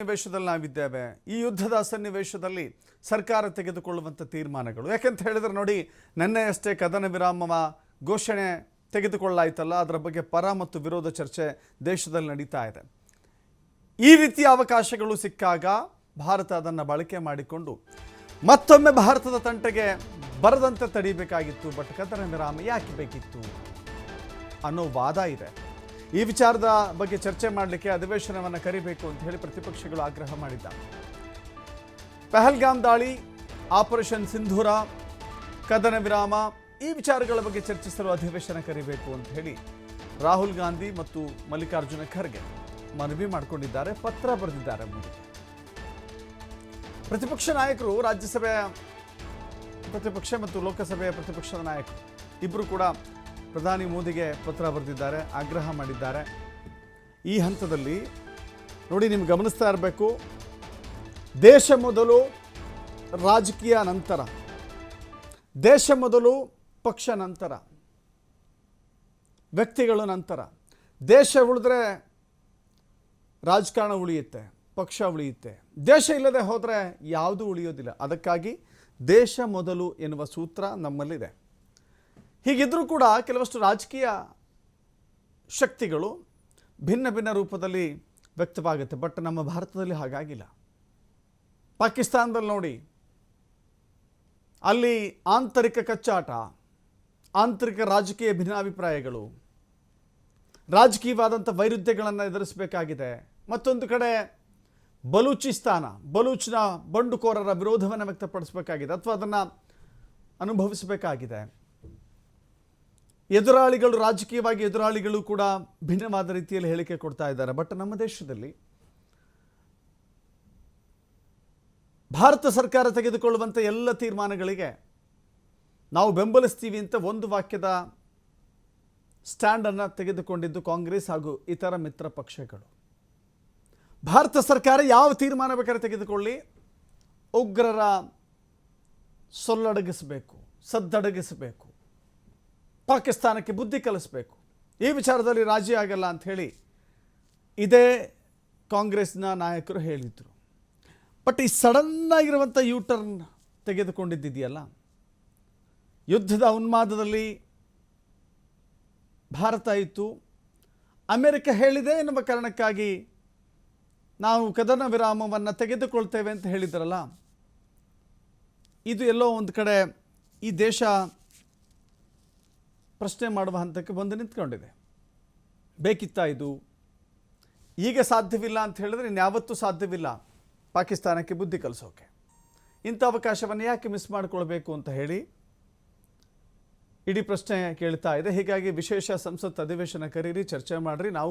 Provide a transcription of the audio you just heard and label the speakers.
Speaker 1: ಸನ್ನಿವೇಶದಲ್ಲಿ ನಾವಿದ್ದೇವೆ ಈ ಯುದ್ಧದ ಸನ್ನಿವೇಶದಲ್ಲಿ ಸರ್ಕಾರ ತೆಗೆದುಕೊಳ್ಳುವಂತ ತೀರ್ಮಾನಗಳು ಯಾಕಂತ ಹೇಳಿದ್ರೆ ನೋಡಿ ನಿನ್ನೆಯಷ್ಟೇ ಕದನ ವಿರಾಮ ಘೋಷಣೆ ತೆಗೆದುಕೊಳ್ಳಲಾಯಿತಲ್ಲ ಅದರ ಬಗ್ಗೆ ಪರ ಮತ್ತು ವಿರೋಧ ಚರ್ಚೆ ದೇಶದಲ್ಲಿ ನಡೀತಾ ಇದೆ ಈ ರೀತಿಯ ಅವಕಾಶಗಳು ಸಿಕ್ಕಾಗ ಭಾರತ ಅದನ್ನು ಬಳಕೆ ಮಾಡಿಕೊಂಡು ಮತ್ತೊಮ್ಮೆ ಭಾರತದ ತಂಟೆಗೆ ಬರದಂತೆ ತಡಿಬೇಕಾಗಿತ್ತು ಬಟ್ ಕದನ ವಿರಾಮ ಯಾಕೆ ಬೇಕಿತ್ತು ಅನ್ನೋ ವಾದ ಇದೆ ಈ ವಿಚಾರದ ಬಗ್ಗೆ ಚರ್ಚೆ ಮಾಡಲಿಕ್ಕೆ ಅಧಿವೇಶನವನ್ನು ಕರಿಬೇಕು ಅಂತ ಹೇಳಿ ಪ್ರತಿಪಕ್ಷಗಳು ಆಗ್ರಹ ಮಾಡಿದ್ದಾರೆ ಪಹಲ್ಗಾಮ್ ದಾಳಿ ಆಪರೇಷನ್ ಸಿಂಧೂರ ಕದನ ವಿರಾಮ ಈ ವಿಚಾರಗಳ ಬಗ್ಗೆ ಚರ್ಚಿಸಲು ಅಧಿವೇಶನ ಕರಿಬೇಕು ಅಂತ ಹೇಳಿ ರಾಹುಲ್ ಗಾಂಧಿ ಮತ್ತು ಮಲ್ಲಿಕಾರ್ಜುನ ಖರ್ಗೆ ಮನವಿ ಮಾಡಿಕೊಂಡಿದ್ದಾರೆ ಪತ್ರ ಬರೆದಿದ್ದಾರೆ ಮೋದಿಗೆ ಪ್ರತಿಪಕ್ಷ ನಾಯಕರು ರಾಜ್ಯಸಭೆಯ ಪ್ರತಿಪಕ್ಷ ಮತ್ತು ಲೋಕಸಭೆಯ ಪ್ರತಿಪಕ್ಷದ ನಾಯಕರು ಇಬ್ಬರು ಕೂಡ ಪ್ರಧಾನಿ ಮೋದಿಗೆ ಪತ್ರ ಬರೆದಿದ್ದಾರೆ ಆಗ್ರಹ ಮಾಡಿದ್ದಾರೆ ಈ ಹಂತದಲ್ಲಿ ನೋಡಿ ನಿಮ್ಗೆ ಗಮನಿಸ್ತಾ ಇರಬೇಕು ದೇಶ ಮೊದಲು ರಾಜಕೀಯ ನಂತರ ದೇಶ ಮೊದಲು ಪಕ್ಷ ನಂತರ ವ್ಯಕ್ತಿಗಳು ನಂತರ ದೇಶ ಉಳಿದ್ರೆ ರಾಜಕಾರಣ ಉಳಿಯುತ್ತೆ ಪಕ್ಷ ಉಳಿಯುತ್ತೆ ದೇಶ ಇಲ್ಲದೆ ಹೋದರೆ ಯಾವುದೂ ಉಳಿಯೋದಿಲ್ಲ ಅದಕ್ಕಾಗಿ ದೇಶ ಮೊದಲು ಎನ್ನುವ ಸೂತ್ರ ನಮ್ಮಲ್ಲಿದೆ ಹೀಗಿದ್ರೂ ಕೂಡ ಕೆಲವಷ್ಟು ರಾಜಕೀಯ ಶಕ್ತಿಗಳು ಭಿನ್ನ ಭಿನ್ನ ರೂಪದಲ್ಲಿ ವ್ಯಕ್ತವಾಗುತ್ತೆ ಬಟ್ ನಮ್ಮ ಭಾರತದಲ್ಲಿ ಹಾಗಾಗಿಲ್ಲ ಪಾಕಿಸ್ತಾನದಲ್ಲಿ ನೋಡಿ ಅಲ್ಲಿ ಆಂತರಿಕ ಕಚ್ಚಾಟ ಆಂತರಿಕ ರಾಜಕೀಯ ಭಿನ್ನಾಭಿಪ್ರಾಯಗಳು ರಾಜಕೀಯವಾದಂಥ ವೈರುಧ್ಯಗಳನ್ನು ಎದುರಿಸಬೇಕಾಗಿದೆ ಮತ್ತೊಂದು ಕಡೆ ಬಲೂಚ್ನ ಬಂಡುಕೋರರ ವಿರೋಧವನ್ನು ವ್ಯಕ್ತಪಡಿಸಬೇಕಾಗಿದೆ ಅಥವಾ ಅದನ್ನು ಅನುಭವಿಸಬೇಕಾಗಿದೆ ಎದುರಾಳಿಗಳು ರಾಜಕೀಯವಾಗಿ ಎದುರಾಳಿಗಳು ಕೂಡ ಭಿನ್ನವಾದ ರೀತಿಯಲ್ಲಿ ಹೇಳಿಕೆ ಕೊಡ್ತಾ ಇದ್ದಾರೆ ಬಟ್ ನಮ್ಮ ದೇಶದಲ್ಲಿ ಭಾರತ ಸರ್ಕಾರ ತೆಗೆದುಕೊಳ್ಳುವಂಥ ಎಲ್ಲ ತೀರ್ಮಾನಗಳಿಗೆ ನಾವು ಬೆಂಬಲಿಸ್ತೀವಿ ಅಂತ ಒಂದು ವಾಕ್ಯದ ಸ್ಟ್ಯಾಂಡನ್ನು ತೆಗೆದುಕೊಂಡಿದ್ದು ಕಾಂಗ್ರೆಸ್ ಹಾಗೂ ಇತರ ಮಿತ್ರ ಪಕ್ಷಗಳು ಭಾರತ ಸರ್ಕಾರ ಯಾವ ತೀರ್ಮಾನ ಬೇಕಾದ್ರೆ ತೆಗೆದುಕೊಳ್ಳಿ ಉಗ್ರರ ಸೊಲ್ಲಡಗಿಸಬೇಕು ಸದ್ದಡಗಿಸಬೇಕು ಪಾಕಿಸ್ತಾನಕ್ಕೆ ಬುದ್ಧಿ ಕಲಿಸಬೇಕು ಈ ವಿಚಾರದಲ್ಲಿ ರಾಜಿ ಆಗಲ್ಲ ಅಂತ ಹೇಳಿ ಇದೇ ಕಾಂಗ್ರೆಸ್ನ ನಾಯಕರು ಹೇಳಿದರು ಬಟ್ ಈ ಸಡನ್ನಾಗಿರುವಂಥ ಯೂಟರ್ನ್ ತೆಗೆದುಕೊಂಡಿದ್ದಿದೆಯಲ್ಲ ಯುದ್ಧದ ಉನ್ಮಾದದಲ್ಲಿ ಭಾರತ ಇತ್ತು ಅಮೆರಿಕ ಹೇಳಿದೆ ಎನ್ನುವ ಕಾರಣಕ್ಕಾಗಿ ನಾವು ಕದನ ವಿರಾಮವನ್ನು ತೆಗೆದುಕೊಳ್ತೇವೆ ಅಂತ ಹೇಳಿದ್ರಲ್ಲ ಇದು ಎಲ್ಲೋ ಒಂದು ಕಡೆ ಈ ದೇಶ ಪ್ರಶ್ನೆ ಮಾಡುವ ಹಂತಕ್ಕೆ ಬಂದು ನಿಂತ್ಕೊಂಡಿದೆ ಬೇಕಿತ್ತಾ ಇದು ಈಗ ಸಾಧ್ಯವಿಲ್ಲ ಅಂತ ಹೇಳಿದ್ರೆ ಇನ್ಯಾವತ್ತೂ ಸಾಧ್ಯವಿಲ್ಲ ಪಾಕಿಸ್ತಾನಕ್ಕೆ ಬುದ್ಧಿ ಕಲಿಸೋಕೆ ಇಂಥ ಅವಕಾಶವನ್ನು ಯಾಕೆ ಮಿಸ್ ಮಾಡಿಕೊಳ್ಬೇಕು ಅಂತ ಹೇಳಿ ಇಡೀ ಪ್ರಶ್ನೆ ಕೇಳ್ತಾ ಇದೆ ಹೀಗಾಗಿ ವಿಶೇಷ ಸಂಸತ್ ಅಧಿವೇಶನ ಕರೀರಿ ಚರ್ಚೆ ಮಾಡಿರಿ ನಾವು